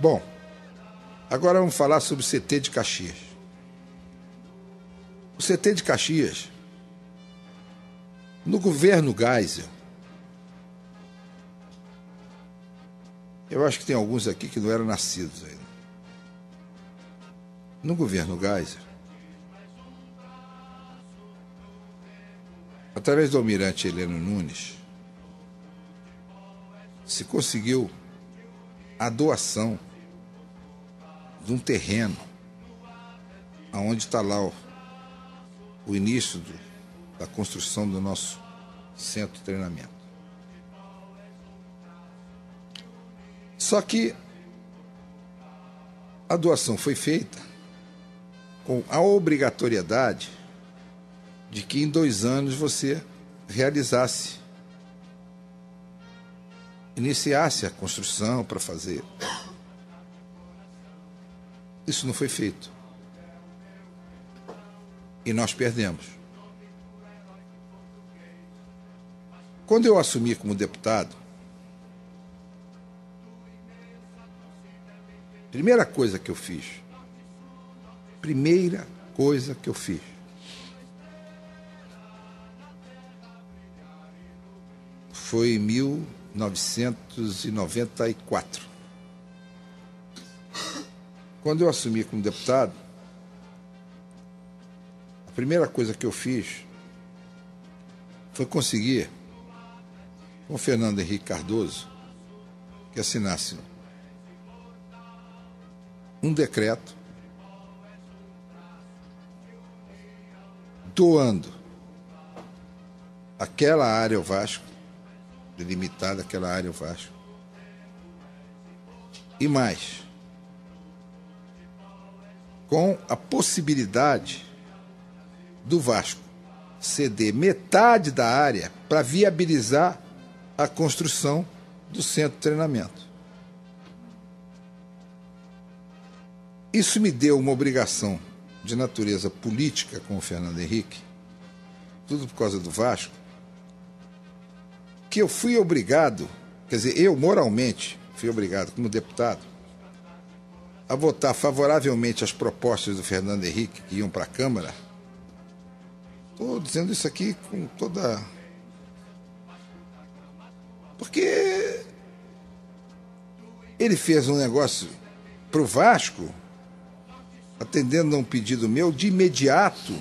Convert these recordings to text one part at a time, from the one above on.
Bom, agora vamos falar sobre o CT de Caxias. O CT de Caxias, no governo Geisel, eu acho que tem alguns aqui que não eram nascidos ainda. No governo Geisel, através do almirante Heleno Nunes, se conseguiu a doação de um terreno onde está lá o início da construção do nosso centro de treinamento. Só que a doação foi feita com a obrigatoriedade de que em 2 anos você iniciasse a construção para fazer. Isso não foi feito. E nós perdemos. Quando eu assumi como deputado, primeira coisa que eu fiz foi em 1994. Quando eu assumi como deputado, a primeira coisa que eu fiz foi conseguir, com o Fernando Henrique Cardoso, que assinasse um decreto doando aquela área ao Vasco, delimitada aquela área ao Vasco, e mais, com a possibilidade do Vasco ceder metade da área para viabilizar a construção do centro de treinamento. Isso me deu uma obrigação de natureza política com o Fernando Henrique, tudo por causa do Vasco, que eu fui obrigado, quer dizer, eu moralmente fui obrigado, como deputado, a votar favoravelmente as propostas do Fernando Henrique que iam para a Câmara. Estou dizendo isso aqui com toda... Porque ele fez um negócio para o Vasco, atendendo a um pedido meu, de imediato,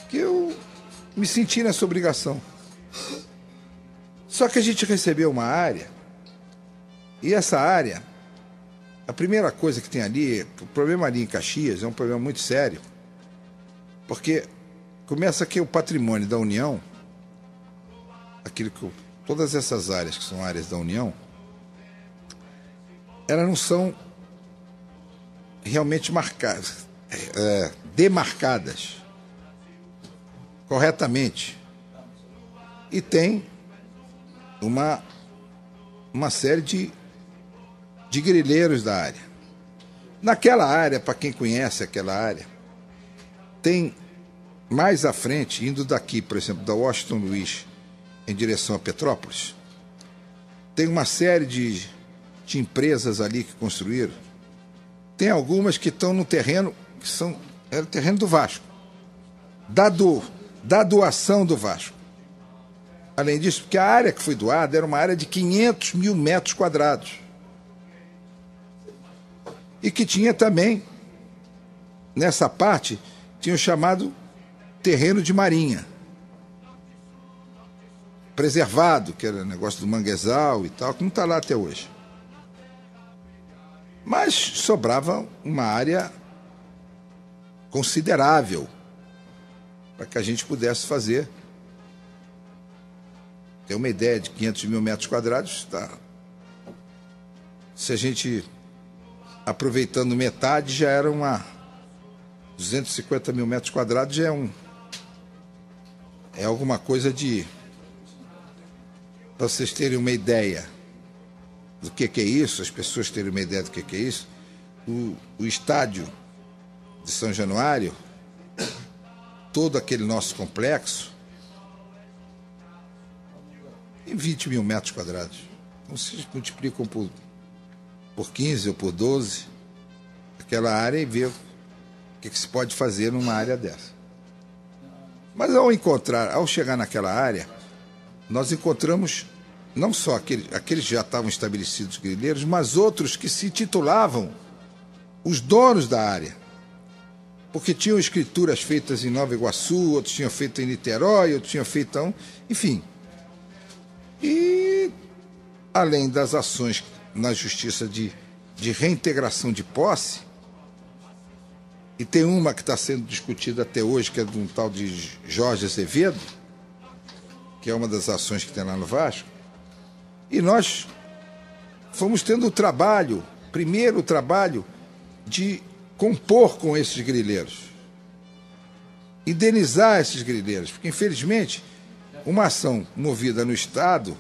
que eu me senti nessa obrigação. Só que a gente recebeu uma área, e essa área, a primeira coisa que tem ali, o problema ali em Caxias é um problema muito sério, porque começa que o patrimônio da União, todas essas áreas que são áreas da União, elas não são realmente demarcadas corretamente. E tem uma série de grileiros da área. Naquela área, para quem conhece aquela área, tem mais à frente, indo daqui, por exemplo, da Washington Luiz em direção a Petrópolis, tem uma série de empresas ali que construíram. Tem algumas que estão no terreno, era o terreno do Vasco, da doação do Vasco. Além disso, porque a área que foi doada era uma área de 500 mil metros quadrados. E que tinha também, nessa parte, tinha o chamado terreno de marinha, preservado, que era negócio do manguezal e tal, que não está lá até hoje. Mas sobrava uma área considerável para que a gente pudesse fazer. Tem uma ideia de 500 mil metros quadrados, tá? Se a gente, aproveitando metade, já era 250 mil metros quadrados, já é alguma coisa de... Para vocês terem uma ideia do que é isso, as pessoas terem uma ideia do que é isso, o estádio de São Januário, todo aquele nosso complexo, tem 20 mil metros quadrados. Então, vocês multiplicam por por 15 ou por 12 aquela área e ver o que se pode fazer numa área dessa. Mas ao chegar naquela área, nós encontramos não só aqueles que já estavam estabelecidos grileiros, mas outros que se titulavam os donos da área, porque tinham escrituras feitas em Nova Iguaçu, outros tinham feito em Niterói, outros tinham feito, enfim. E além das ações na justiça de reintegração de posse, e tem uma que está sendo discutida até hoje, que é de um tal de Jorge Azevedo, que é uma das ações que tem lá no Vasco, e nós fomos tendo primeiro o trabalho de compor com esses grileiros, indenizar esses grileiros, porque infelizmente uma ação movida no Estado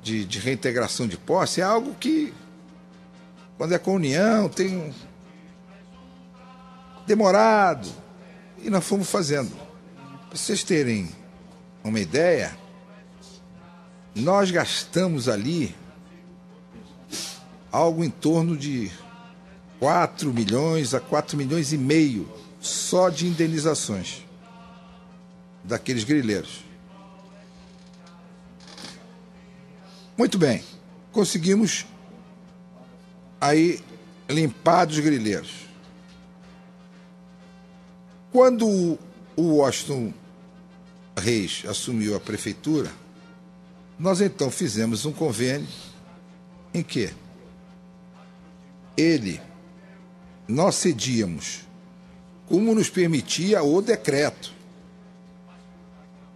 de reintegração de posse é algo que, quando é com a União, tem demorado, e nós fomos fazendo. Para vocês terem uma ideia, nós gastamos ali algo em torno de 4 milhões a 4 milhões e meio só de indenizações daqueles grileiros. Muito bem, conseguimos aí limpar dos grileiros. Quando o Washington Reis assumiu a prefeitura, nós então fizemos um convênio em que nós cedíamos, como nos permitia o decreto,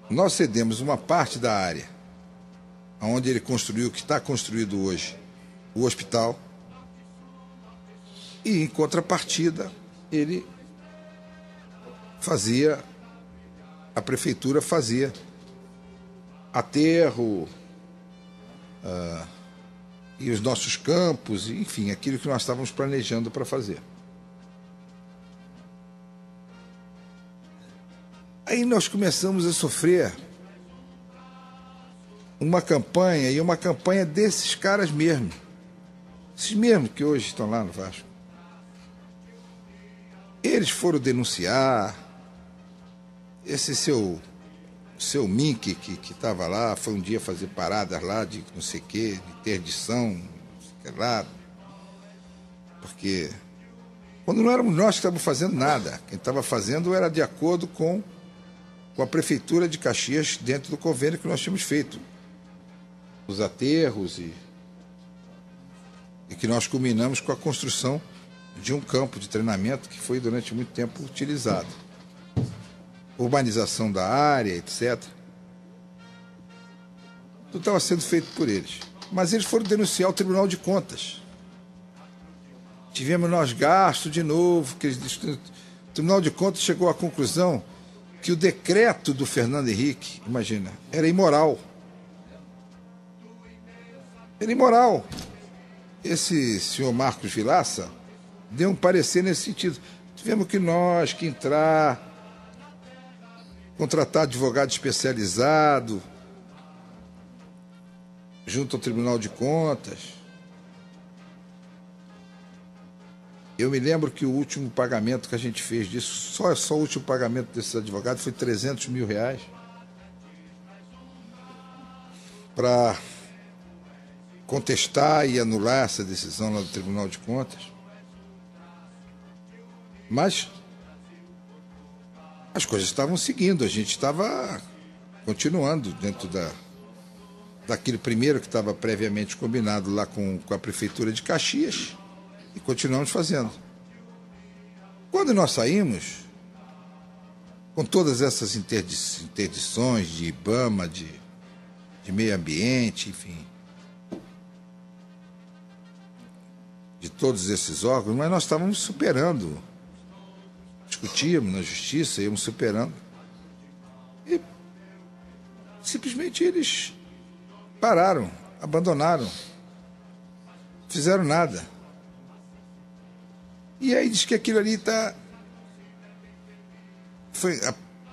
nós cedemos uma parte da área onde ele construiu, que está construído hoje, o hospital, e em contrapartida a prefeitura fazia aterro, e os nossos campos, enfim, aquilo que nós estávamos planejando para fazer. Aí nós começamos a sofrer uma campanha desses caras mesmo, esses mesmos que hoje estão lá no Vasco. Eles foram denunciar, esse seu Mink que estava lá, foi um dia fazer paradas lá de não sei o quê, de interdição, não sei o que lá, porque quando não éramos nós que estávamos fazendo nada, quem estava fazendo era de acordo com a Prefeitura de Caxias, dentro do convênio que nós tínhamos feito, os aterros e que nós culminamos com a construção de um campo de treinamento que foi durante muito tempo utilizado. Urbanização da área, etc. Tudo estava sendo feito por eles. Mas eles foram denunciar o Tribunal de Contas. Tivemos nós gasto de novo, que o Tribunal de Contas chegou à conclusão que o decreto do Fernando Henrique, imagina, era imoral. Era imoral. Esse senhor Marcos Vilaça deu um parecer nesse sentido. Tivemos que entrar, contratar advogado especializado junto ao Tribunal de Contas. Eu me lembro que o último pagamento que a gente fez disso, só o último pagamento desses advogados foi R$300 mil para contestar e anular essa decisão lá do Tribunal de Contas. Mas as coisas estavam seguindo, a gente estava continuando dentro daquele primeiro que estava previamente combinado lá com a Prefeitura de Caxias, e continuamos fazendo. Quando nós saímos, com todas essas interdições de IBAMA, de meio ambiente, enfim, de todos esses órgãos, mas nós estávamos superando. Discutíamos na justiça, íamos superando. E simplesmente eles pararam, abandonaram, fizeram nada. E aí diz que aquilo ali está...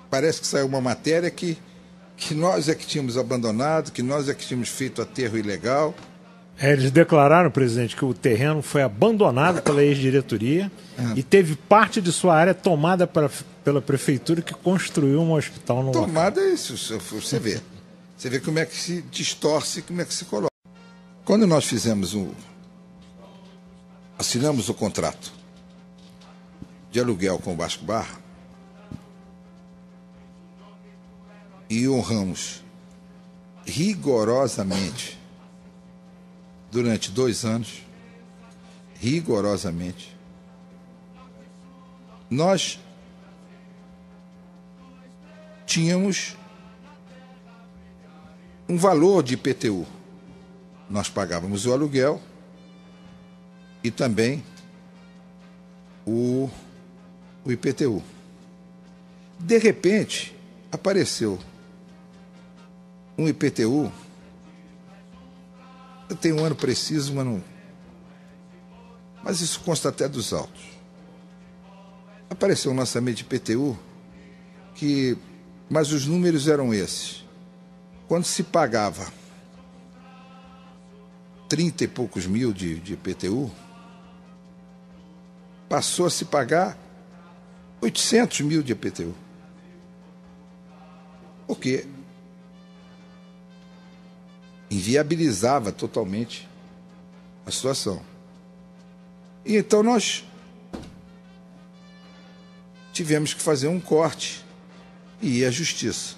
Parece que saiu uma matéria que nós é que tínhamos abandonado, que nós é que tínhamos feito aterro ilegal, Eles declararam, presidente, que o terreno foi abandonado pela ex-diretoria e teve parte de sua área tomada pela prefeitura, que construiu um hospital no local. Tomada é isso, você vê. Você vê como é que se distorce, como é que se coloca. Quando nós assinamos o contrato de aluguel com o Vasco Barra e honramos rigorosamente durante 2 anos, rigorosamente, nós tínhamos um valor de IPTU. Nós pagávamos o aluguel e também o IPTU. De repente, apareceu um IPTU. Eu tenho um ano preciso, mas isso consta até dos autos. Apareceu um lançamento de IPTU mas os números eram esses. Quando se pagava 30 e poucos mil de IPTU, passou a se pagar 800 mil de IPTU. Por quê? Inviabilizava totalmente a situação. E então nós tivemos que fazer um corte e ir à justiça.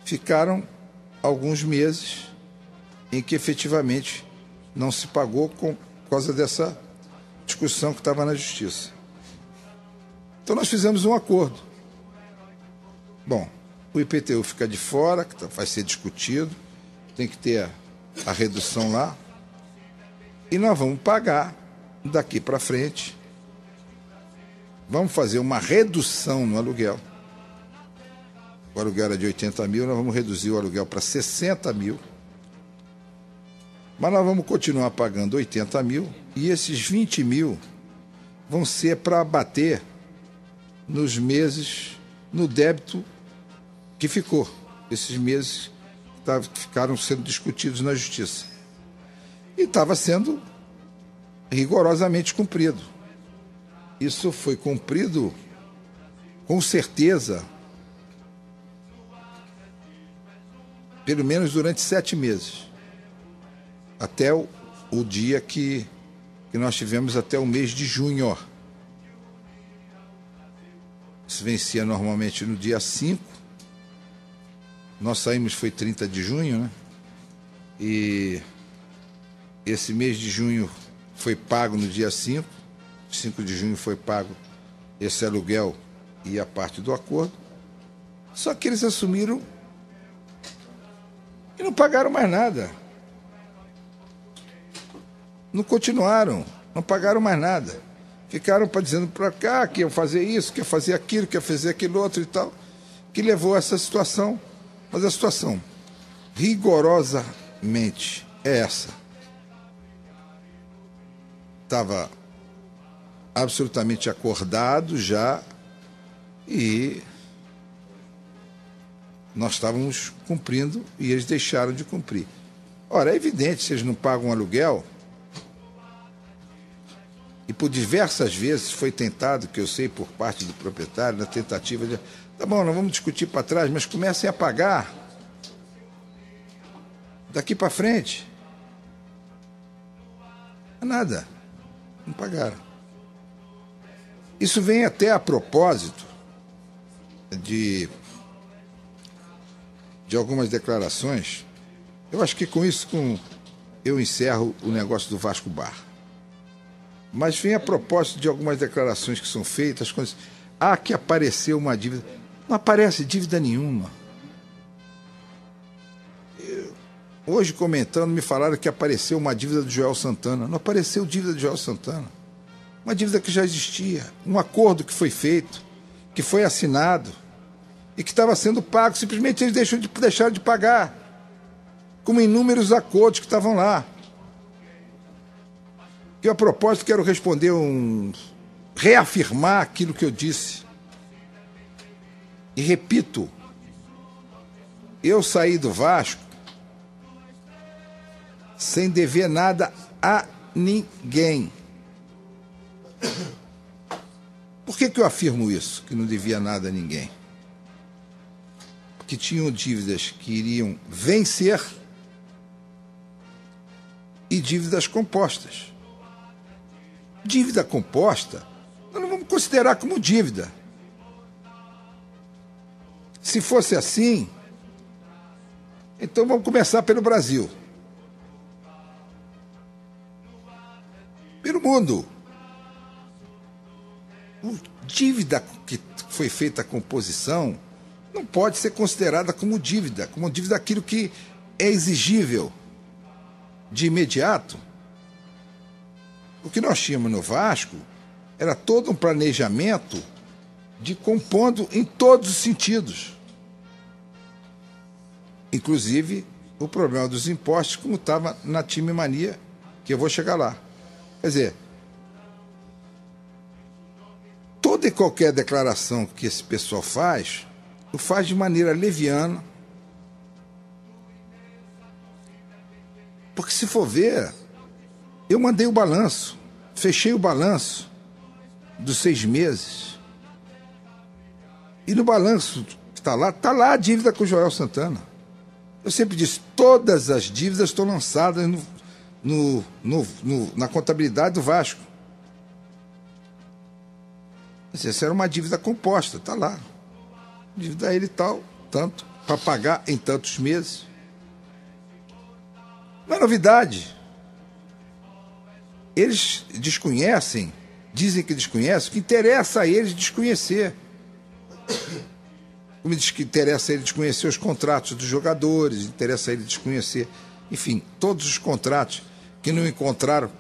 Ficaram alguns meses em que efetivamente não se pagou por causa dessa discussão que estava na justiça. Então nós fizemos um acordo. Bom, o IPTU fica de fora, que vai ser discutido, tem que ter a redução lá, e nós vamos pagar daqui para frente, vamos fazer uma redução no aluguel. O aluguel era de 80 mil, nós vamos reduzir o aluguel para 60 mil, mas nós vamos continuar pagando 80 mil, e esses 20 mil vão ser para abater nos meses, no débito que ficou, esses meses que ficaram sendo discutidos na justiça. E estava sendo rigorosamente cumprido. Isso foi cumprido com certeza, pelo menos durante 7 meses, até o dia que nós tivemos, até o mês de junho. Isso vencia normalmente no dia 5. Nós saímos, foi 30 de junho, né? E esse mês de junho foi pago no dia 5. 5 de junho foi pago esse aluguel e a parte do acordo. Só que eles assumiram e não pagaram mais nada. Não continuaram, não pagaram mais nada. Ficaram dizendo para cá que iam fazer isso, que ia fazer aquilo, que ia fazer aquilo outro e tal, que levou a essa situação. Mas a situação, rigorosamente, é essa. Estava absolutamente acordado já e nós estávamos cumprindo e eles deixaram de cumprir. Ora, é evidente, se eles não pagam aluguel, e por diversas vezes foi tentado, que eu sei por parte do proprietário, na tentativa de... Tá bom, nós vamos discutir para trás, mas comecem a pagar daqui para frente. Nada. Não pagaram. Isso vem até a propósito de algumas declarações. Eu acho que com isso eu encerro o negócio do Vasco Barra. Mas vem a propósito de algumas declarações que são feitas, coisas. Que apareceu uma dívida. Não aparece dívida nenhuma. Hoje, comentando, me falaram que apareceu uma dívida do Joel Santana. Não apareceu dívida do Joel Santana. Uma dívida que já existia. Um acordo que foi feito, que foi assinado e que estava sendo pago. Simplesmente eles deixaram de pagar, como inúmeros acordos que estavam lá. Que a propósito quero responder reafirmar aquilo que eu disse. E repito, eu saí do Vasco sem dever nada a ninguém. Por que eu afirmo isso, que não devia nada a ninguém? Porque tinham dívidas que iriam vencer e dívidas compostas. Dívida composta, nós não vamos considerar como dívida. Se fosse assim, então vamos começar pelo Brasil. Pelo mundo. Dívida que foi feita a composição não pode ser considerada como dívida aquilo que é exigível de imediato. O que nós tínhamos no Vasco era todo um planejamento de compondo em todos os sentidos. Inclusive o problema dos impostos, como estava na Time Mania, que eu vou chegar lá. Quer dizer, toda e qualquer declaração que esse pessoal faz, o faz de maneira leviana. Porque se for ver, eu mandei o balanço, fechei o balanço dos 6 meses. E no balanço que está lá a dívida com o Joel Santana. Eu sempre disse, todas as dívidas estão lançadas na contabilidade do Vasco. Essa era uma dívida composta, está lá. Dívida a ele tal, tanto, para pagar em tantos meses. Não é novidade. Eles desconhecem, dizem que desconhecem, o que interessa a eles desconhecer. Como diz que interessa a ele desconhecer os contratos dos jogadores, interessa a ele desconhecer, enfim, todos os contratos que não encontraram,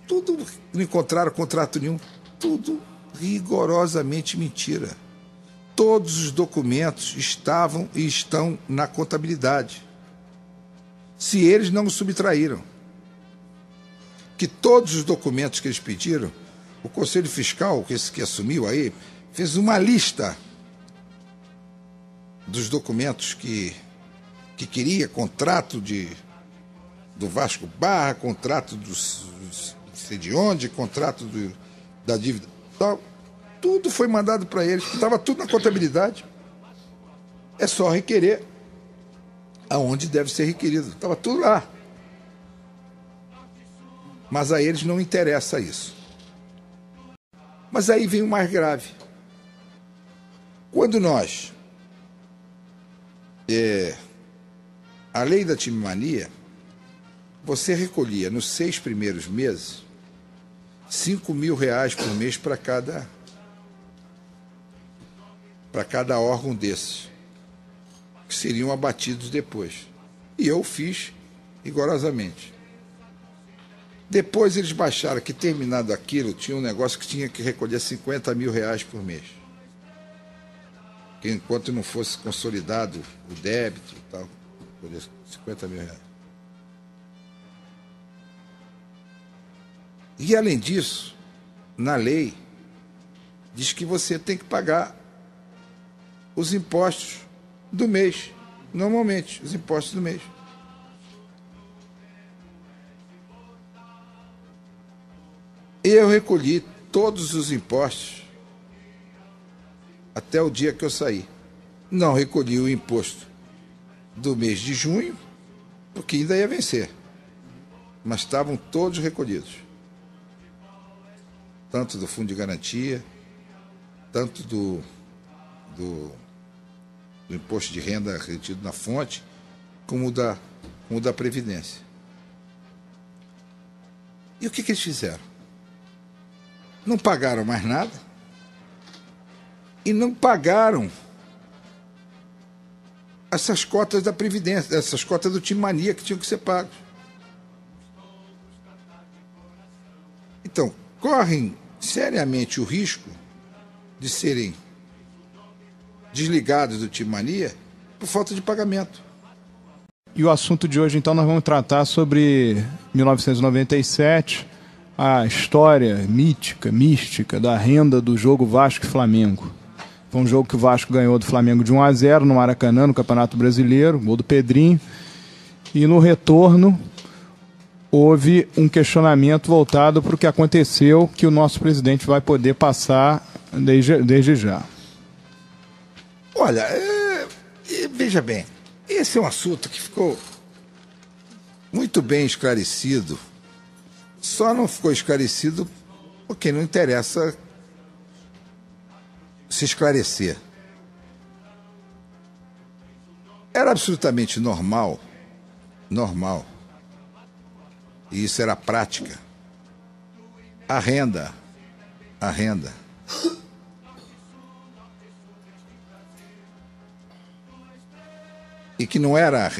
tudo, não encontraram contrato nenhum, tudo rigorosamente mentira. Todos os documentos estavam e estão na contabilidade. Se eles não o subtraíram. Que todos os documentos que eles pediram, o Conselho Fiscal, esse que assumiu aí, fez uma lista dos documentos que queria, contrato do Vasco Barra, contrato do sei de onde, contrato da dívida, tal. Tudo foi mandado para eles, estava tudo na contabilidade. É só requerer aonde deve ser requerido. Estava tudo lá. Mas a eles não interessa isso. Mas aí vem o mais grave. Quando nós... a lei da Time Mania, você recolhia nos 6 primeiros meses R$5.000 por mês para cada órgão desses, que seriam abatidos depois. E eu fiz rigorosamente. Depois eles baixaram que, terminado aquilo, tinha um negócio que tinha que recolher R$50.000 por mês. Que enquanto não fosse consolidado o débito e tal, R$50.000. E além disso, na lei, diz que você tem que pagar os impostos do mês. Normalmente, os impostos do mês. Eu recolhi todos os impostos até o dia que eu saí. Não recolhi o imposto do mês de junho, porque ainda ia vencer. Mas estavam todos recolhidos. Tanto do Fundo de Garantia, tanto do imposto de renda retido na fonte, como o da Previdência. E o que eles fizeram? Não pagaram mais nada e não pagaram essas cotas da Previdência, essas cotas do Time Mania que tinham que ser pagas. Então, correm seriamente o risco de serem desligados do Time Mania por falta de pagamento. E o assunto de hoje, então, nós vamos tratar sobre 1997, a história mística da renda do jogo Vasco e Flamengo. Foi um jogo que o Vasco ganhou do Flamengo de 1-0 no Maracanã, no Campeonato Brasileiro, gol do Pedrinho. E no retorno, houve um questionamento voltado para o que aconteceu, que o nosso presidente vai poder passar desde já. Olha, veja bem, esse é um assunto que ficou muito bem esclarecido, só não ficou esclarecido porque não interessa se esclarecer. Era absolutamente normal, e isso era prática, a renda, e que não era,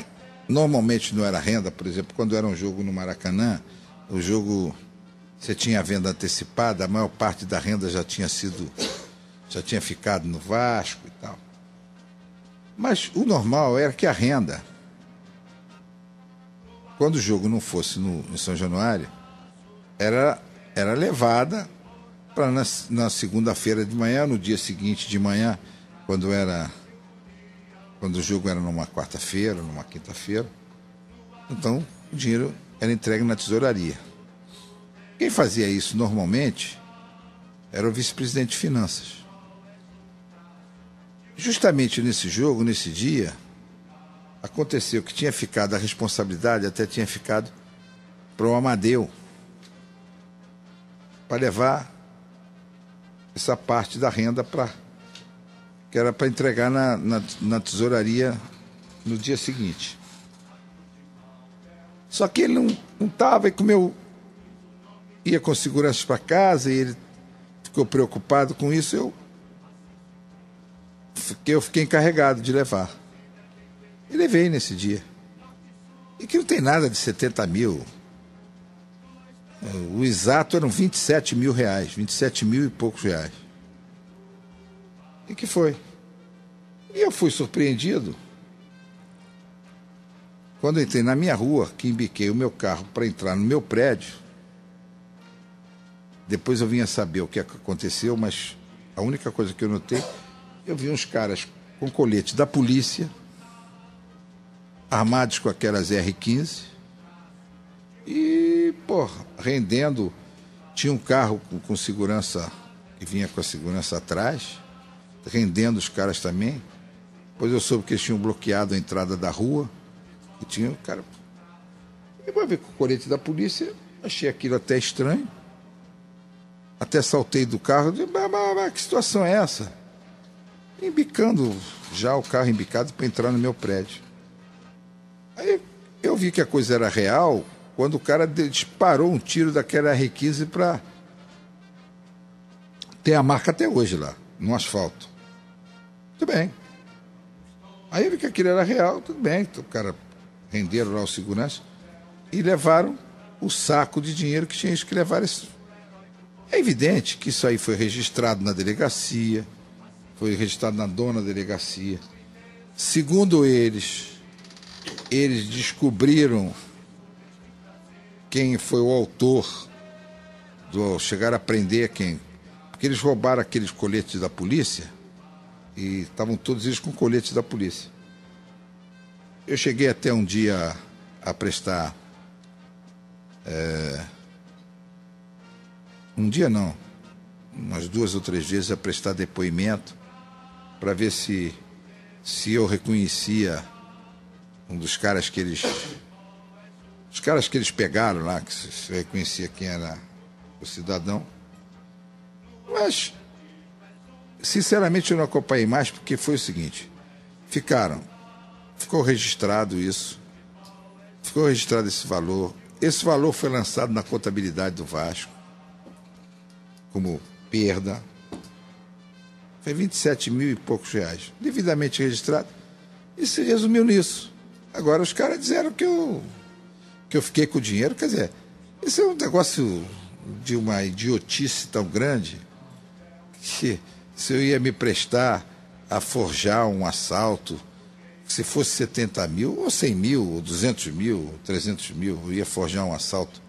normalmente não era renda, por exemplo, quando era um jogo no Maracanã, o jogo, você tinha a venda antecipada, a maior parte da renda já tinha ficado no Vasco e tal. Mas o normal era que a renda, quando o jogo não fosse em São Januário, era levada para na segunda-feira de manhã, no dia seguinte de manhã, quando o jogo era numa quarta-feira, numa quinta-feira. Então, o dinheiro era entregue na tesouraria. Quem fazia isso normalmente era o vice-presidente de Finanças. Justamente nesse jogo, nesse dia, aconteceu que tinha ficado, a responsabilidade até tinha ficado para o Amadeu, para levar essa parte da renda que era para entregar na tesouraria no dia seguinte. Só que ele não estava, e como eu ia com segurança para casa e ele ficou preocupado com isso, eu fiquei encarregado de levar. E levei nesse dia. E que não tem nada de 70 mil. O exato eram 27 mil reais, 27 mil e poucos reais. E que foi? E eu fui surpreendido quando eu entrei na minha rua, que embiquei o meu carro para entrar no meu prédio. Depois eu vim a saber o que aconteceu, mas a única coisa que eu notei, eu vi uns caras com colete da polícia, armados com aquelas R15, e, rendendo. Tinha um carro com segurança, que vinha com a segurança atrás, rendendo os caras também. Depois eu soube que eles tinham bloqueado a entrada da rua, e tinha um cara... Eu vou ver com o colete da polícia, achei aquilo até estranho, até saltei do carro, disse, mas que situação é essa? Embicando já o carro embicado para entrar no meu prédio. Aí eu vi que a coisa era real quando o cara disparou um tiro daquela R15 para ter a marca até hoje lá, no asfalto. Tudo bem. Aí eu vi que aquilo era real, tudo bem. Então, o cara renderam lá o segurança e levaram o saco de dinheiro que tinha que levar. É evidente que isso aí foi registrado na delegacia, foi registrado na dona delegacia. Segundo eles descobriram quem foi o autor chegar a prender quem. Porque eles roubaram aqueles coletes da polícia e estavam todos eles com coletes da polícia. Eu cheguei até um dia a prestar... um dia não, umas 2 ou 3 vezes a prestar depoimento para ver se eu reconhecia um dos caras que eles... Os caras que eles pegaram lá, que se reconhecia quem era o cidadão. Mas, sinceramente, eu não acompanhei mais, porque foi o seguinte: ficou registrado isso, ficou registrado esse valor. Esse valor foi lançado na contabilidade do Vasco como perda. Foi 27 mil e poucos reais, devidamente registrado, e se resumiu nisso. Agora os caras disseram que eu fiquei com o dinheiro. Quer dizer, isso é um negócio de uma idiotice tão grande que se eu ia me prestar a forjar um assalto, se fosse 70 mil, ou 100 mil, ou 200 mil, ou 300 mil, eu ia forjar um assalto.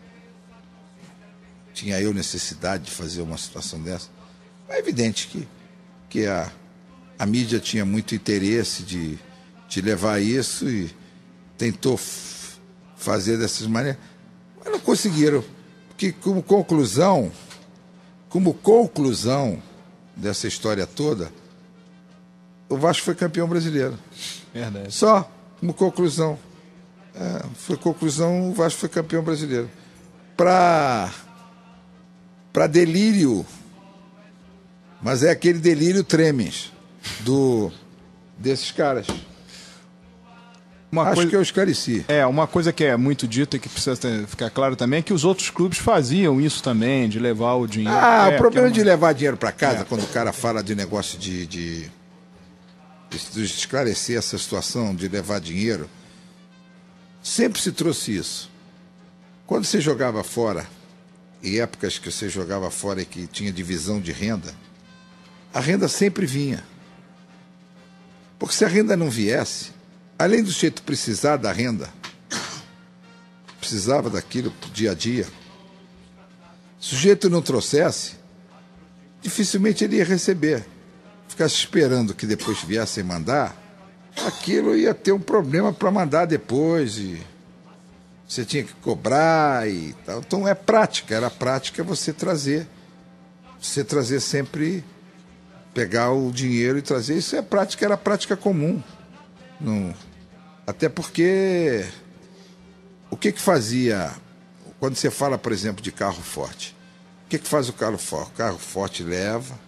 Tinha eu necessidade de fazer uma situação dessa? É evidente que a mídia tinha muito interesse de levar isso e tentou fazer dessas maneiras. Mas não conseguiram. Porque como conclusão dessa história toda, o Vasco foi campeão brasileiro. Verdade. Só como conclusão. O Vasco foi campeão brasileiro. Para delírio, mas é aquele delírio tremens desses caras. Acho que eu esclareci. Uma coisa que é muito dita e que precisa ficar claro também é que os outros clubes faziam isso também, de levar o dinheiro. O problema de levar dinheiro para casa, quando o cara fala de negócio de esclarecer essa situação de levar dinheiro, sempre se trouxe isso. Quando você jogava fora, em épocas que você jogava fora e que tinha divisão de renda, a renda sempre vinha. Porque se a renda não viesse, além do sujeito precisar da renda, precisava daquilo pro dia a dia, se o sujeito não trouxesse, dificilmente ele ia receber. Ficasse esperando que depois viessem mandar, aquilo ia ter um problema para mandar depois, e você tinha que cobrar e tal. Então era prática você trazer sempre, pegar o dinheiro e trazer. Isso era prática comum. Até porque o que fazia, quando você fala, por exemplo, de carro forte, o que faz o carro forte? O carro forte leva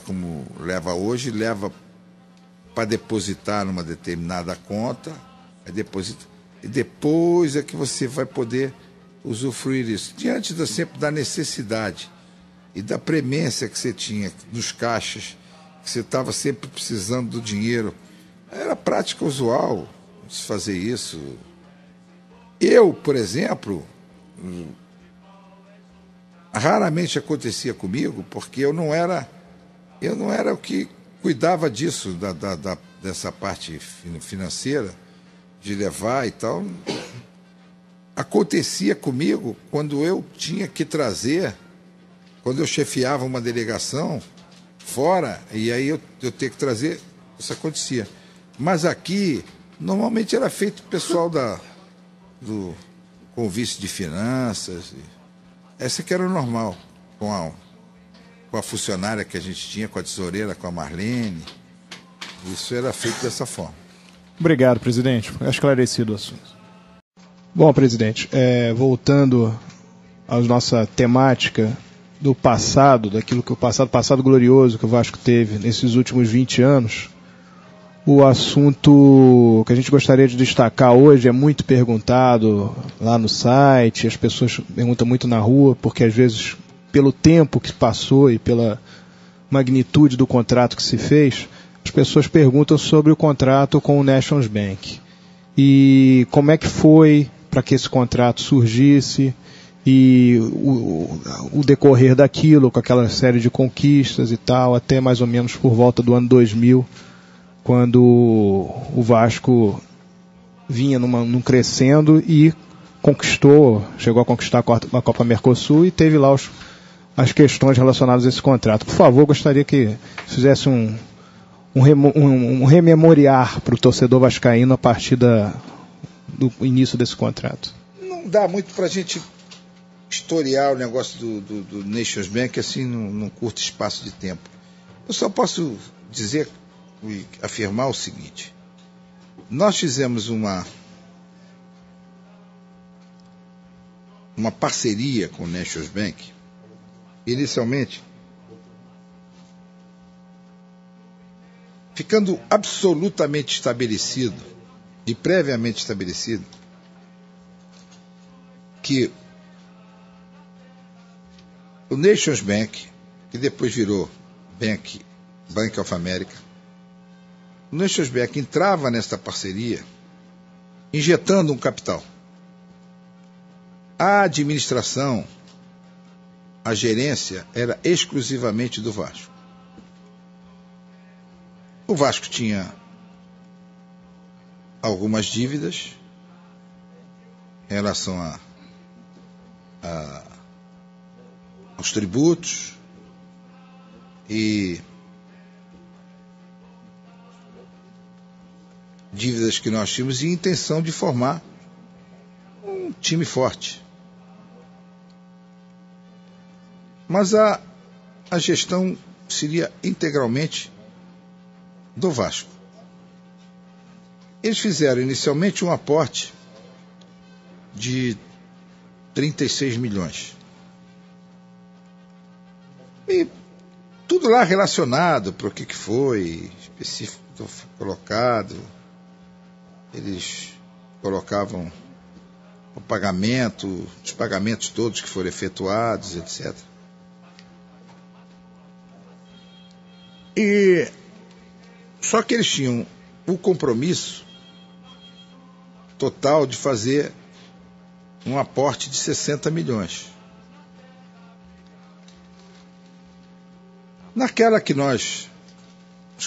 como leva hoje, leva para depositar numa determinada conta, aí deposita, e depois é que você vai poder usufruir isso. Diante sempre da necessidade e da premência que você tinha nos caixas, que você estava sempre precisando do dinheiro, era prática usual se fazer isso. Eu, por exemplo, raramente acontecia comigo, porque eu não era o que cuidava disso, dessa parte financeira, de levar e tal. Acontecia comigo quando eu tinha que trazer, quando eu chefiava uma delegação fora, e aí eu tinha que trazer, isso acontecia. Mas aqui, normalmente era feito pessoal com o vice de finanças. Essa que era o normal, com a funcionária que a gente tinha, com a tesoureira, com a Marlene. Isso era feito dessa forma. Obrigado, presidente. É esclarecido o assunto. Bom, presidente, voltando à nossa temática do passado, daquilo que o passado glorioso que o Vasco teve nesses últimos 20 anos, o assunto que a gente gostaria de destacar hoje é muito perguntado lá no site, as pessoas perguntam muito na rua, porque às vezes, pelo tempo que passou e pela magnitude do contrato que se fez, as pessoas perguntam sobre o contrato com o Nations Bank. E como é que foi para que esse contrato surgisse e o decorrer daquilo, com aquela série de conquistas e tal, até mais ou menos por volta do ano 2000, quando o Vasco vinha num crescendo e chegou a conquistar a Copa Mercosul e teve lá as questões relacionadas a esse contrato. Por favor, gostaria que fizesse um rememoriar para o torcedor vascaíno a partir do início desse contrato. Não dá muito para a gente historiar o negócio do Nations Bank assim num curto espaço de tempo. Eu só posso dizer e afirmar o seguinte: nós fizemos uma parceria com o Nations Bank, inicialmente ficando absolutamente estabelecido e previamente estabelecido que o Nations Bank, que depois virou Bank of America, o Nations Bank entrava nesta parceria injetando um capital. A administração, a gerência era exclusivamente do Vasco. O Vasco tinha algumas dívidas em relação aos tributos dívidas que nós tínhamos e a intenção de formar um time forte. Mas a gestão seria integralmente do Vasco. Eles fizeram inicialmente um aporte de 36 milhões. E tudo lá relacionado para o que foi, específico colocado. Eles colocavam o pagamento, os pagamentos todos que foram efetuados, etc. E só que eles tinham o compromisso total de fazer um aporte de 60 milhões. Naquela que nós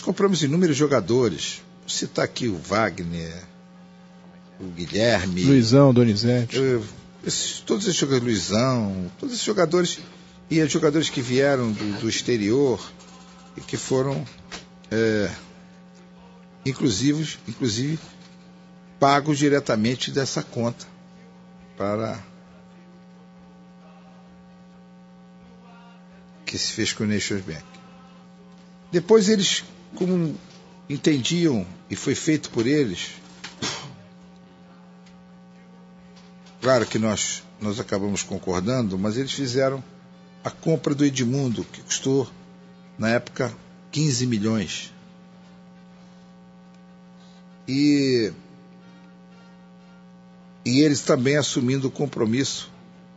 compramos inúmeros jogadores, vou citar aqui o Wagner, o Guilherme, Luizão, Donizete, todos esses jogadores, Luizão, todos esses jogadores, e os jogadores que vieram do exterior e que foram inclusive pagos diretamente dessa conta para que se fez com o Nations Bank. Depois eles, como entendiam e foi feito por eles, claro que nós acabamos concordando, mas eles fizeram a compra do Edmundo, que custou na época 15 milhões. E eles também assumindo o compromisso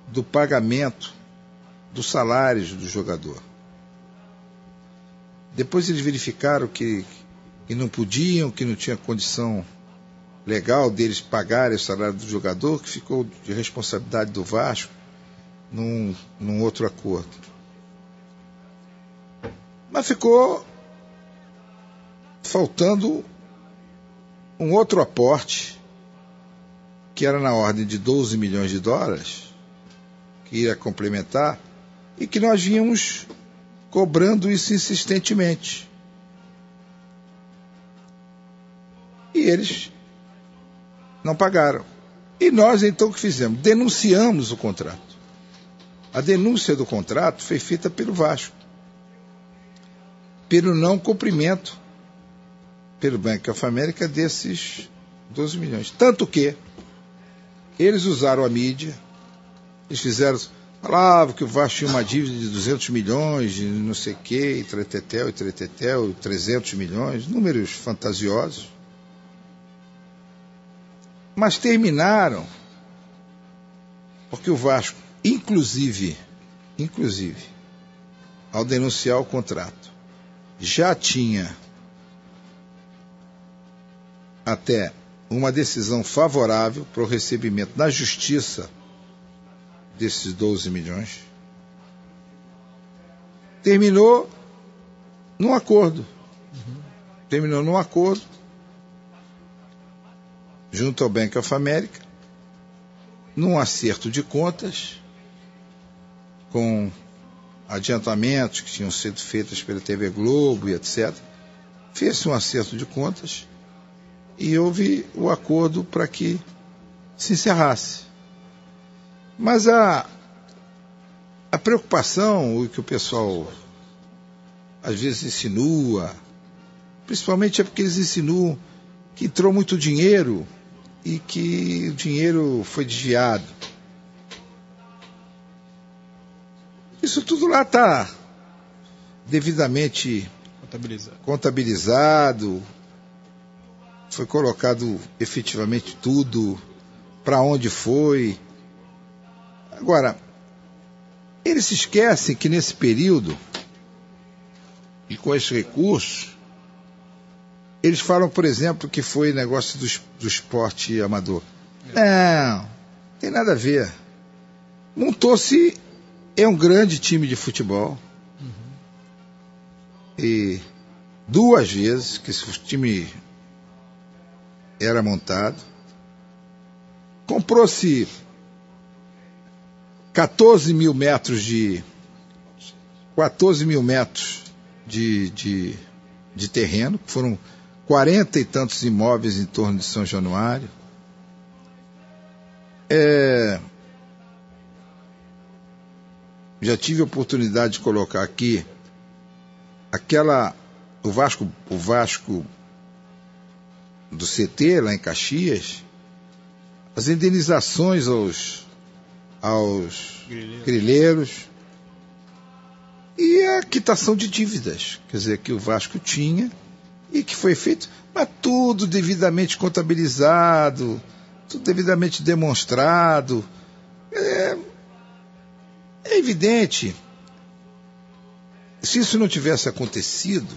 do pagamento dos salários do jogador. Depois eles verificaram que não podiam, que não tinha condição legal deles pagarem o salário do jogador, que ficou de responsabilidade do Vasco num outro acordo. Mas ficou faltando um outro aporte, que era na ordem de 12 milhões de dólares, que ia complementar, e que nós vínhamos cobrando isso insistentemente. E eles não pagaram. E nós, então, o que fizemos? Denunciamos o contrato. A denúncia do contrato foi feita pelo Vasco, pelo não cumprimento pelo Bank of America desses 12 milhões. Tanto que eles usaram a mídia, eles falavam que o Vasco tinha uma dívida de 200 milhões, de não sei o quê, e tretetel, 300 milhões, números fantasiosos. Mas terminaram, porque o Vasco, inclusive, ao denunciar o contrato, já tinha até uma decisão favorável para o recebimento na justiça desses 12 milhões. Terminou num acordo. Junto ao Bank of America, num acerto de contas, com adiantamentos que tinham sido feitos pela TV Globo e etc. Fez-se um acerto de contas e houve o acordo para que se encerrasse. Mas a preocupação, o que o pessoal às vezes insinua, principalmente é porque eles insinuam que entrou muito dinheiro e que o dinheiro foi desviado. Isso tudo lá está devidamente contabilizado, foi colocado efetivamente tudo, para onde foi. Agora, eles se esquecem que nesse período, e com esses recursos, eles falam, por exemplo, que foi negócio do esporte amador. Não tem nada a ver. Montou-se, é um grande time de futebol. E 2 vezes que esse time era montado, comprou-se 14 mil metros de terreno, que foram 40 e tantos imóveis em torno de São Januário. Já tive a oportunidade de colocar aqui o Vasco do CT, lá em Caxias, as indenizações aos grileiros e a quitação de dívidas, quer dizer, que o Vasco tinha e que foi feito, mas tudo devidamente contabilizado, tudo devidamente demonstrado. É evidente, se isso não tivesse acontecido,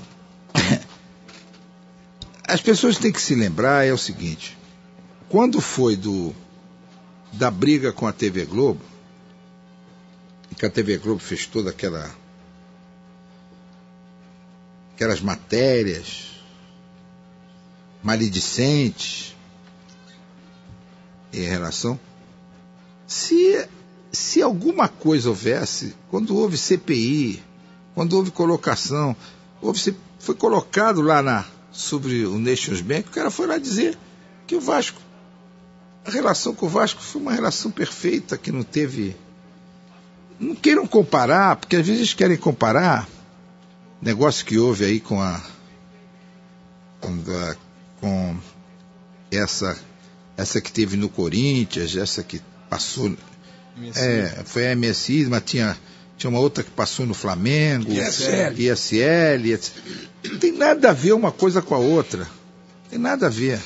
as pessoas têm que se lembrar, é o seguinte, quando foi da briga com a TV Globo, que a TV Globo fez toda aquelas matérias maledicentes em relação, se alguma coisa houvesse, quando houve CPI, quando houve colocação, foi colocado lá sobre o Nations Bank, o cara foi lá dizer que o Vasco, a relação com o Vasco foi uma relação perfeita, que não teve... Não queiram comparar, porque às vezes querem comparar negócio que houve aí com essa que teve no Corinthians, essa que passou... foi a MSI, mas tinha uma outra que passou no Flamengo, ISL, etc. Não tem nada a ver uma coisa com a outra. Não tem nada a ver.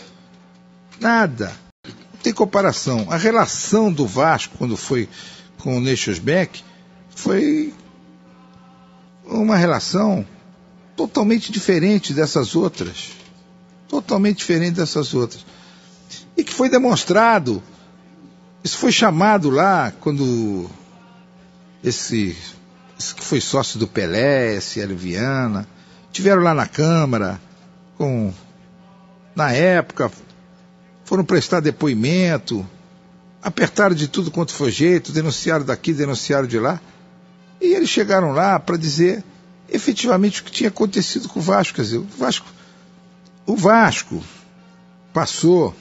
Nada. Não tem comparação. A relação do Vasco, quando foi com o Nations Bank, foi uma relação totalmente diferente dessas outras. Totalmente diferente dessas outras. E que foi demonstrado. Isso foi chamado lá, quando esse que foi sócio do Pelé, esse Hélio Viana, tiveram lá na Câmara, na época, foram prestar depoimento, apertaram de tudo quanto foi jeito, denunciaram daqui, denunciaram de lá, e eles chegaram lá para dizer efetivamente o que tinha acontecido com o Vasco. Quer dizer, o Vasco passou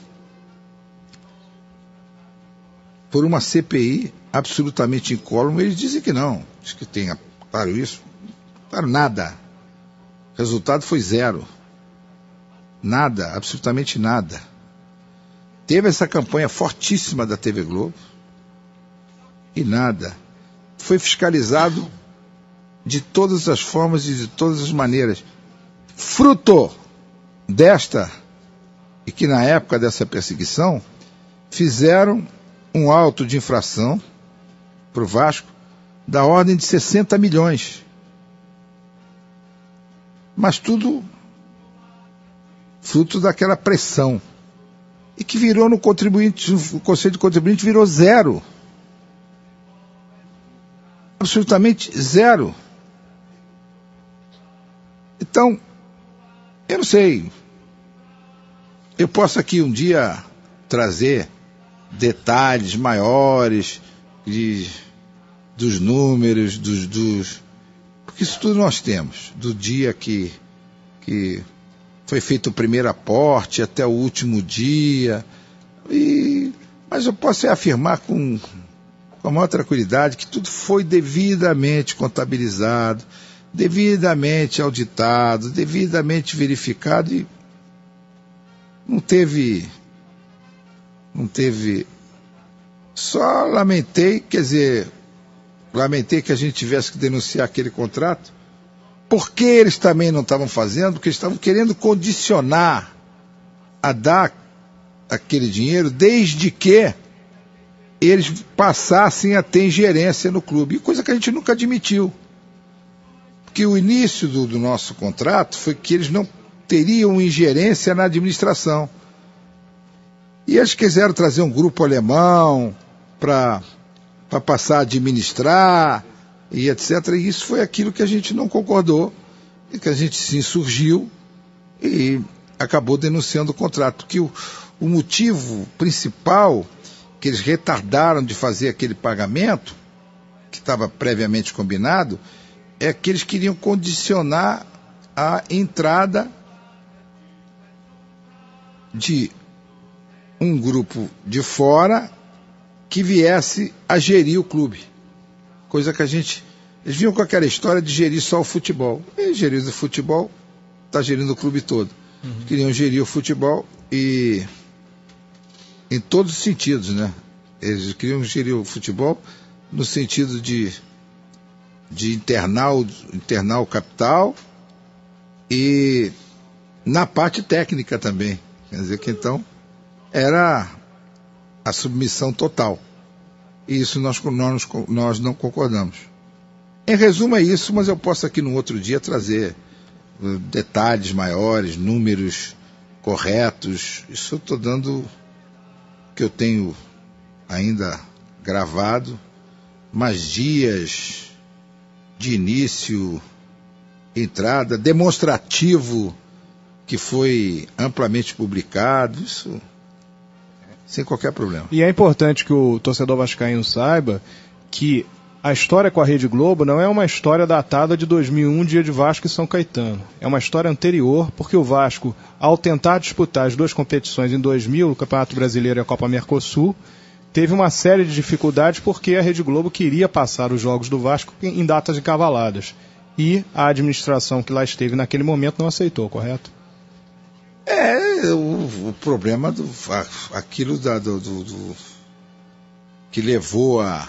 por uma CPI absolutamente incólume. Eles dizem que não, diz que tem, claro, isso, claro, nada. O resultado foi zero. Nada, absolutamente nada. Teve essa campanha fortíssima da TV Globo e nada. Foi fiscalizado de todas as formas e de todas as maneiras. Fruto desta, e que na época dessa perseguição, fizeram um auto de infração para o Vasco da ordem de 60 milhões. Mas tudo fruto daquela pressão. E que virou no contribuinte, o Conselho de Contribuinte virou zero. Absolutamente zero. Então, eu não sei. Eu posso aqui um dia trazer detalhes maiores dos números, porque isso tudo nós temos, do dia que foi feito o primeiro aporte até o último dia, mas eu posso afirmar com a maior tranquilidade que tudo foi devidamente contabilizado, devidamente auditado, devidamente verificado, e não teve, só lamentei que a gente tivesse que denunciar aquele contrato, porque eles também não estavam fazendo, porque eles estavam querendo condicionar a dar aquele dinheiro desde que eles passassem a ter ingerência no clube, coisa que a gente nunca admitiu. Porque o início do nosso contrato foi que eles não teriam ingerência na administração. E eles quiseram trazer um grupo alemão para passar a administrar e etc. E isso foi aquilo que a gente não concordou, e que a gente se insurgiu e acabou denunciando o contrato. Que o motivo principal que eles retardaram de fazer aquele pagamento, que estava previamente combinado, é que eles queriam condicionar a entrada de um grupo de fora que viesse a gerir o clube. Coisa que eles vinham com aquela história de gerir só o futebol. E gerir o futebol, está gerindo o clube todo. Queriam gerir o futebol e em todos os sentidos, né? Eles queriam gerir o futebol no sentido de internar o capital e na parte técnica também. Quer dizer que então era a submissão total. E isso nós não concordamos. Em resumo é isso, mas eu posso aqui no outro dia trazer detalhes maiores, números corretos. Isso eu estou dando que eu tenho ainda gravado, mas dias de início, entrada, demonstrativo que foi amplamente publicado, isso sem qualquer problema. E é importante que o torcedor vascaíno saiba que a história com a Rede Globo não é uma história datada de 2001, dia de Vasco e São Caetano. É uma história anterior, porque o Vasco, ao tentar disputar as duas competições em 2000, o Campeonato Brasileiro e a Copa Mercosul, teve uma série de dificuldades porque a Rede Globo queria passar os jogos do Vasco em datas encavaladas. E a administração que lá esteve naquele momento não aceitou, correto? O problema aquilo que levou a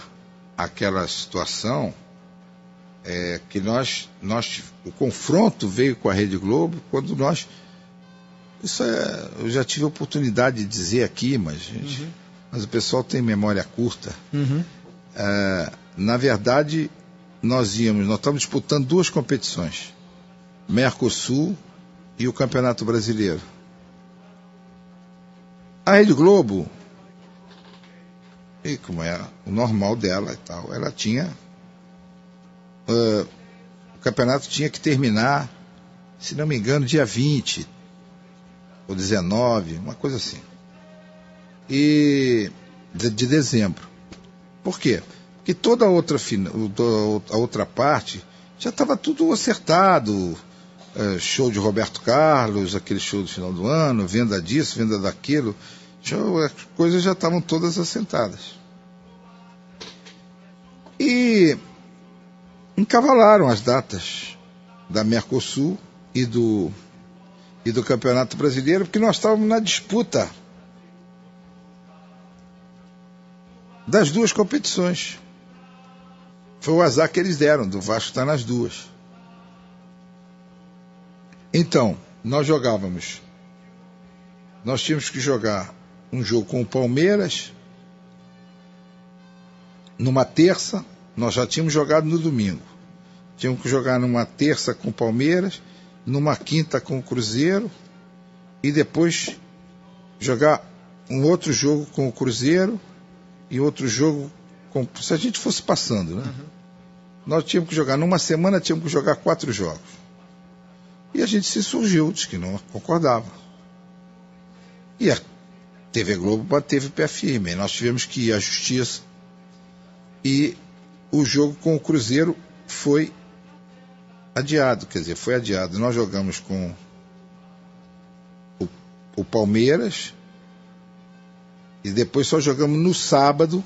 aquela situação é que o confronto veio com a Rede Globo quando eu já tive a oportunidade de dizer aqui, mas o pessoal tem memória curta. Na verdade, nós estávamos disputando duas competições, Mercosul e o Campeonato Brasileiro. A Rede Globo, e como é o normal dela e tal, ela tinha o campeonato tinha que terminar, se não me engano, dia 20 ou 19, uma coisa assim, de dezembro. Por quê? Porque toda a outra parte já estava tudo acertado, show de Roberto Carlos, aquele show do final do ano, venda disso, venda daquilo, as coisas já estavam todas assentadas. E encavalaram as datas da Mercosul e do Campeonato Brasileiro, porque nós estávamos na disputa das duas competições. Foi o azar que eles deram, do Vasco estar nas duas. Então, nós tínhamos que jogar um jogo com o Palmeiras numa terça, nós já tínhamos jogado no domingo. Tínhamos que jogar numa terça com o Palmeiras, numa quinta com o Cruzeiro e depois jogar um outro jogo com o Cruzeiro e outro jogo se a gente fosse passando, né? Nós tínhamos que jogar, numa semana tínhamos que jogar 4 jogos. E a gente se surgiu, disse que não concordava. E a TV Globo bateve o pé firme. E nós tivemos que ir à justiça. E o jogo com o Cruzeiro foi adiado. Quer dizer, foi adiado. Nós jogamos com o Palmeiras. E depois só jogamos no sábado.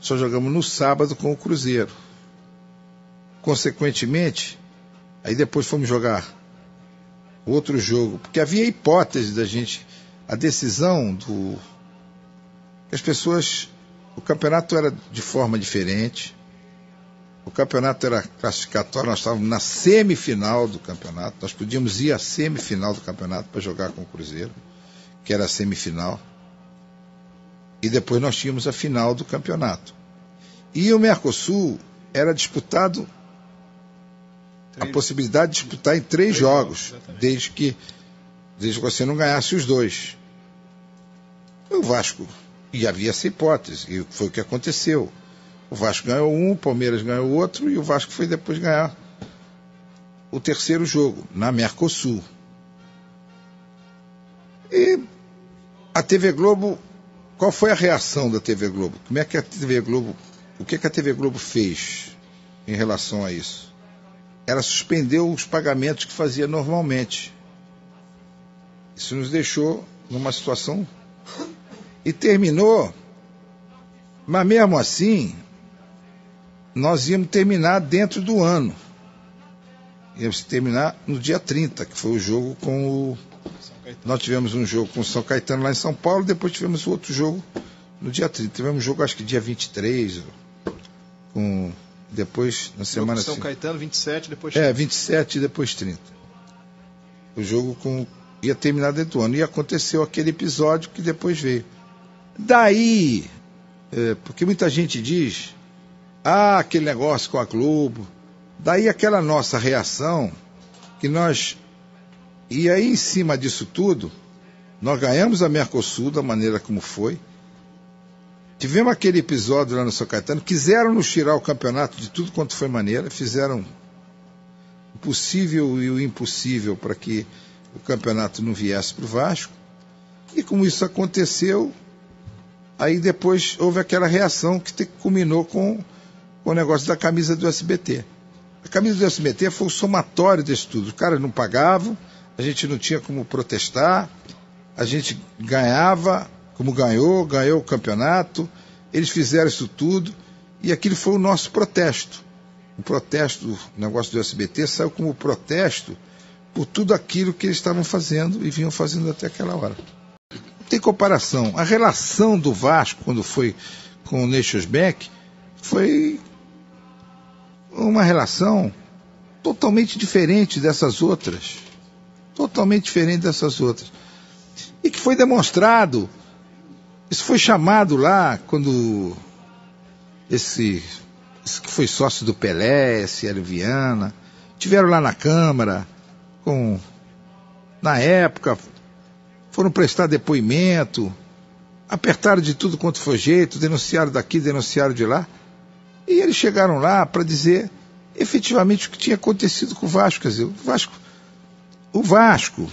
Só jogamos no sábado com o Cruzeiro. Consequentemente, aí depois fomos jogar outro jogo, porque havia hipótese da gente, a decisão as pessoas, o campeonato era de forma diferente, o campeonato era classificatório, nós estávamos na semifinal do campeonato, nós podíamos ir à semifinal do campeonato para jogar com o Cruzeiro, que era a semifinal, e depois nós tínhamos a final do campeonato. E o Mercosul era disputado, a possibilidade de disputar em 3 jogos, desde que você não ganhasse os 2. O Vasco, e havia essa hipótese, e foi o que aconteceu. O Vasco ganhou um, o Palmeiras ganhou o outro, e o Vasco foi depois ganhar o terceiro jogo, na Mercosul. E a TV Globo, qual foi a reação da TV Globo? Como é que a TV Globo, o que a TV Globo fez em relação a isso? Ela suspendeu os pagamentos que fazia normalmente. Isso nos deixou numa situação. E terminou, mas mesmo assim, nós íamos terminar dentro do ano. Íamos terminar no dia 30, que foi o jogo com o... Nós tivemos um jogo com o São Caetano lá em São Paulo, depois tivemos outro jogo no dia 30. Tivemos um jogo, acho que dia 23, depois, na semana... São Caetano, 27, depois 30. 27 e depois 30. O jogo ia terminar dentro do ano. E aconteceu aquele episódio que depois veio. Daí, porque muita gente diz, aquele negócio com a Globo, daí aquela nossa reação, que nós, e aí em cima disso tudo, nós ganhamos a Mercosul da maneira como foi, tivemos aquele episódio lá no São Caetano, quiseram nos tirar o campeonato de tudo quanto foi maneira, fizeram o possível e o impossível para que o campeonato não viesse para o Vasco, e como isso aconteceu, aí depois houve aquela reação que culminou com o negócio da camisa do SBT. A camisa do SBT foi o somatório disso tudo. Os caras não pagavam, a gente não tinha como protestar, a gente ganhava, como ganhou o campeonato, eles fizeram isso tudo, e aquilo foi o nosso protesto. O protesto do negócio do SBT saiu como protesto por tudo aquilo que eles estavam fazendo e vinham fazendo até aquela hora. Tem comparação. A relação do Vasco, quando foi com o Nations Bank, foi uma relação totalmente diferente dessas outras. Totalmente diferente dessas outras. E que foi demonstrado, isso foi chamado lá, quando esse que foi sócio do Pelé, esse Hélio Viana, tiveram lá na Câmara, na época, foram prestar depoimento, apertaram de tudo quanto foi jeito, denunciaram daqui, denunciaram de lá, e eles chegaram lá para dizer efetivamente o que tinha acontecido com o Vasco. Quer dizer, o Vasco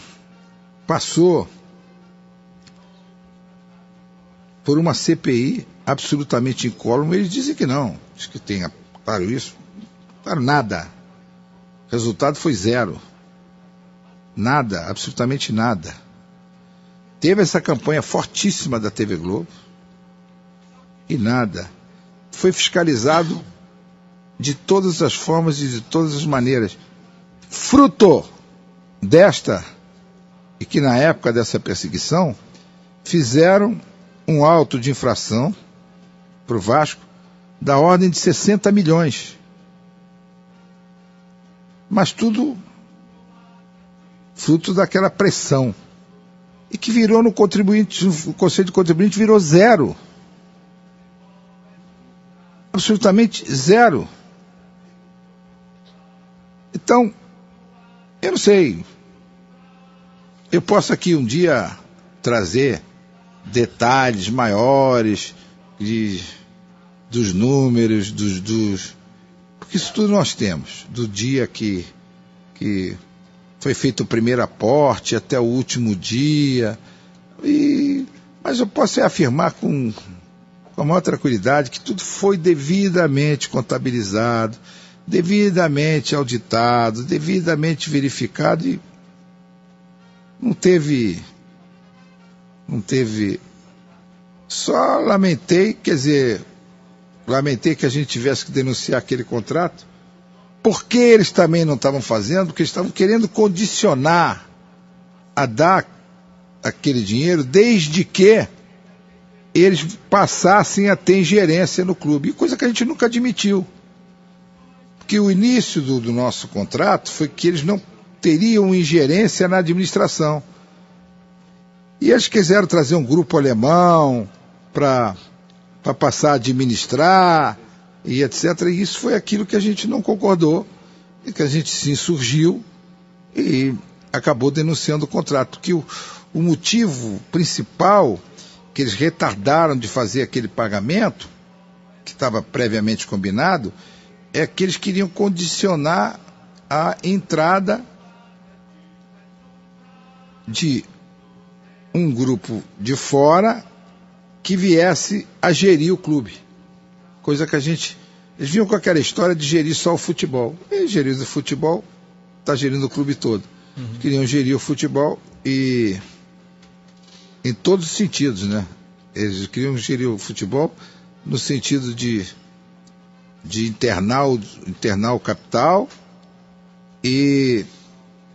passou por uma CPI absolutamente incólume. Eles dizem que não, diz que tem, claro, isso, claro, nada. O resultado foi zero. Nada, absolutamente nada. Teve essa campanha fortíssima da TV Globo e nada. Foi fiscalizado de todas as formas e de todas as maneiras. Fruto desta, e que na época dessa perseguição, fizeram um auto de infração para o Vasco da ordem de 60 milhões. Mas tudo fruto daquela pressão. E que virou no contribuinte, o Conselho de Contribuinte virou zero. Absolutamente zero. Então, eu não sei. Eu posso aqui um dia trazer detalhes maiores dos números, porque isso tudo nós temos. Do dia que foi feito o primeiro aporte até o último dia. Mas eu posso afirmar com a maior tranquilidade que tudo foi devidamente contabilizado, devidamente auditado, devidamente verificado, e não teve. Só lamentei que a gente tivesse que denunciar aquele contrato, porque eles também não estavam fazendo, porque eles estavam querendo condicionar a dar aquele dinheiro desde que eles passassem a ter ingerência no clube, coisa que a gente nunca admitiu. Porque o início do nosso contrato foi que eles não teriam ingerência na administração. E eles quiseram trazer um grupo alemão para passar a administrar, e etc. E isso foi aquilo que a gente não concordou, e que a gente se insurgiu e acabou denunciando o contrato. Que o motivo principal que eles retardaram de fazer aquele pagamento, que estava previamente combinado, é que eles queriam condicionar a entrada de um grupo de fora que viesse a gerir o clube. Coisa que eles vinham com aquela história de gerir só o futebol. E gerir o futebol, está gerindo o clube todo. Queriam gerir o futebol e em todos os sentidos, né? Eles queriam gerir o futebol no sentido de internar o capital e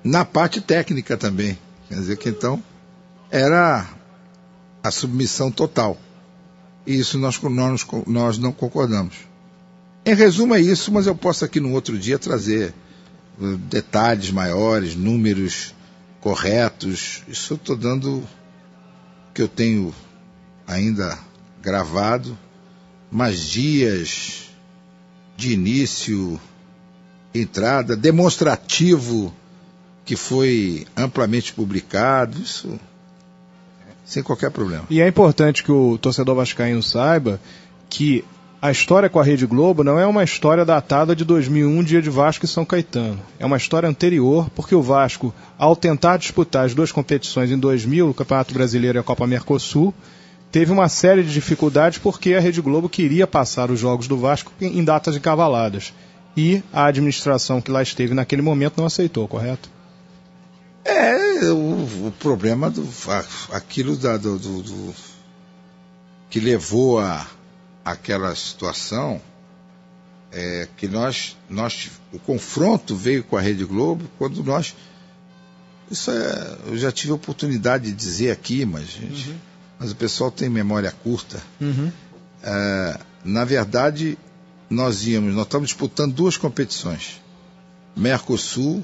na parte técnica também. Quer dizer que então era a submissão total. E isso nós não concordamos. Em resumo é isso, mas eu posso aqui no outro dia trazer detalhes maiores, números corretos. Isso eu estou dando que eu tenho ainda gravado, mas dias de início, entrada, demonstrativo que foi amplamente publicado, isso sem qualquer problema. E é importante que o torcedor vascaíno saiba que a história com a Rede Globo não é uma história datada de 2001, dia de Vasco e São Caetano. É uma história anterior, porque o Vasco, ao tentar disputar as duas competições em 2000, o Campeonato Brasileiro e a Copa Mercosul, teve uma série de dificuldades porque a Rede Globo queria passar os jogos do Vasco em datas encavaladas. E a administração que lá esteve naquele momento não aceitou, correto? O problema aquilo que levou àquela situação é que o confronto veio com a Rede Globo quando eu já tive a oportunidade de dizer aqui, mas o pessoal tem memória curta. Na verdade, nós estamos disputando duas competições, Mercosul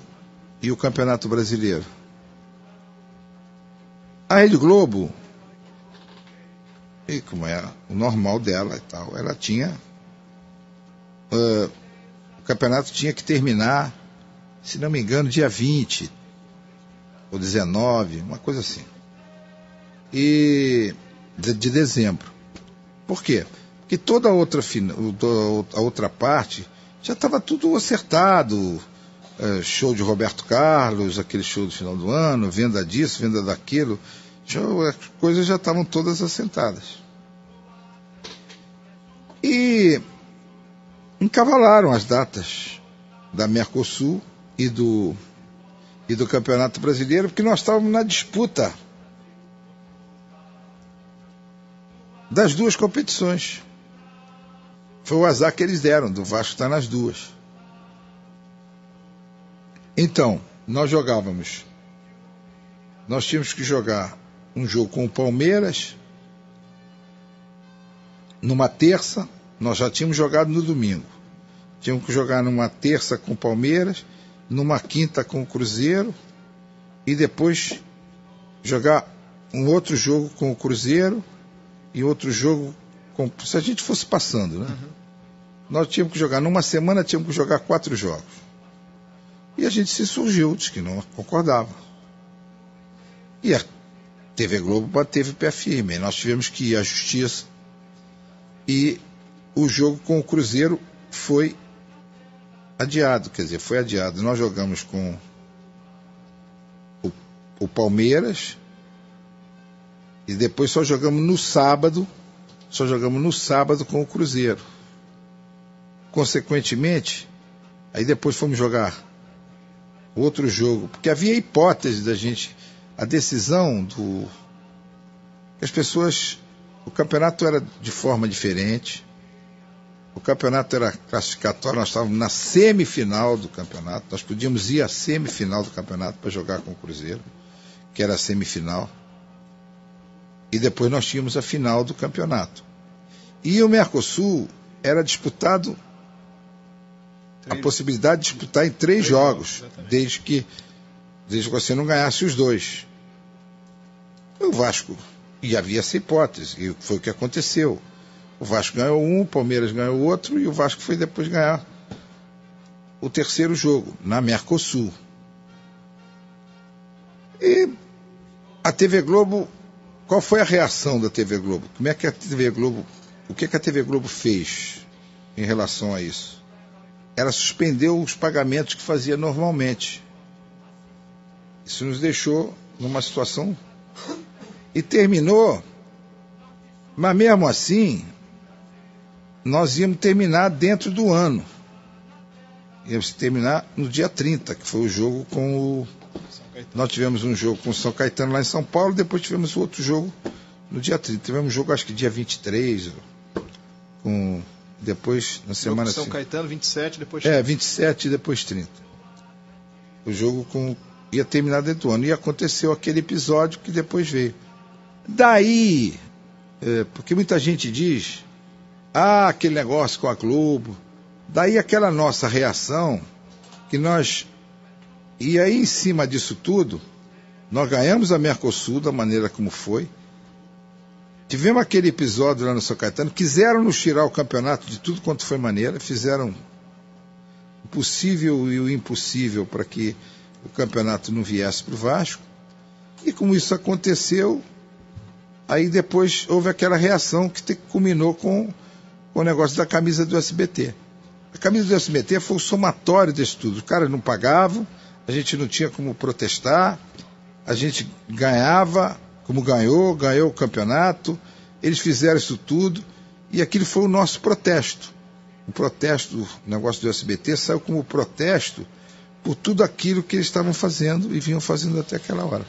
e o Campeonato Brasileiro. A Rede Globo, e como é o normal dela e tal, ela tinha o campeonato tinha que terminar, se não me engano, dia 20 ou 19, uma coisa assim, de dezembro. Por quê? Porque toda a outra parte já estava tudo acertado. Show de Roberto Carlos, aquele show do final do ano, venda disso, venda daquilo, as coisas já estavam todas assentadas. E encavalaram as datas da Mercosul e do Campeonato Brasileiro, porque nós estávamos na disputa das duas competições. Foi o azar que eles deram, do Vasco estar nas duas. Então, nós tínhamos que jogar um jogo com o Palmeiras numa terça, nós já tínhamos jogado no domingo. Tínhamos que jogar numa terça com o Palmeiras, numa quinta com o Cruzeiro e depois jogar um outro jogo com o Cruzeiro e outro jogo se a gente fosse passando, né? Nós tínhamos que jogar, numa semana tínhamos que jogar 4 jogos. E a gente se surgiu, disse que não concordava. E a TV Globo teve pé firme. E nós tivemos que ir à justiça. E o jogo com o Cruzeiro foi adiado. Quer dizer, foi adiado. Nós jogamos com o Palmeiras. E depois só jogamos no sábado. Com o Cruzeiro. Consequentemente, aí depois fomos jogar outro jogo, porque havia hipótese da gente, a decisão as pessoas, o campeonato era de forma diferente, o campeonato era classificatório, nós estávamos na semifinal do campeonato, nós podíamos ir à semifinal do campeonato para jogar com o Cruzeiro, que era a semifinal, e depois nós tínhamos a final do campeonato. E o Mercosul era disputado, a possibilidade de disputar em 3 jogos, desde que você não ganhasse os 2. O Vasco, e havia essa hipótese, e foi o que aconteceu. O Vasco ganhou um, o Palmeiras ganhou o outro, e o Vasco foi depois ganhar o terceiro jogo, na Mercosul. E a TV Globo, qual foi a reação da TV Globo? Como é que a TV Globo, o que a TV Globo fez em relação a isso? Ela suspendeu os pagamentos que fazia normalmente. Isso nos deixou numa situação... E terminou, mas mesmo assim, nós íamos terminar dentro do ano. Íamos terminar no dia 30, que foi o jogo com Nós tivemos um jogo com o São Caetano lá em São Paulo, depois tivemos outro jogo no dia 30. Tivemos um jogo, acho que dia 23, depois, na semana... São Caetano, 27, depois 30. 27 e depois 30. O jogo ia terminar dentro do ano. E aconteceu aquele episódio que depois veio. Daí, porque muita gente diz, aquele negócio com a Globo. Daí aquela nossa reação, que nós... E aí, em cima disso tudo, nós ganhamos a Mercosul da maneira como foi. Tivemos aquele episódio lá no São Caetano, quiseram nos tirar o campeonato de tudo quanto foi maneira, fizeram o possível e o impossível para que o campeonato não viesse para o Vasco. E como isso aconteceu, aí depois houve aquela reação que culminou com o negócio da camisa do SBT. A camisa do SBT foi o somatório disso tudo. Os caras não pagavam, a gente não tinha como protestar, a gente ganhava, como ganhou o campeonato, eles fizeram isso tudo, e aquilo foi o nosso protesto. O protesto do negócio do SBT saiu como protesto por tudo aquilo que eles estavam fazendo e vinham fazendo até aquela hora.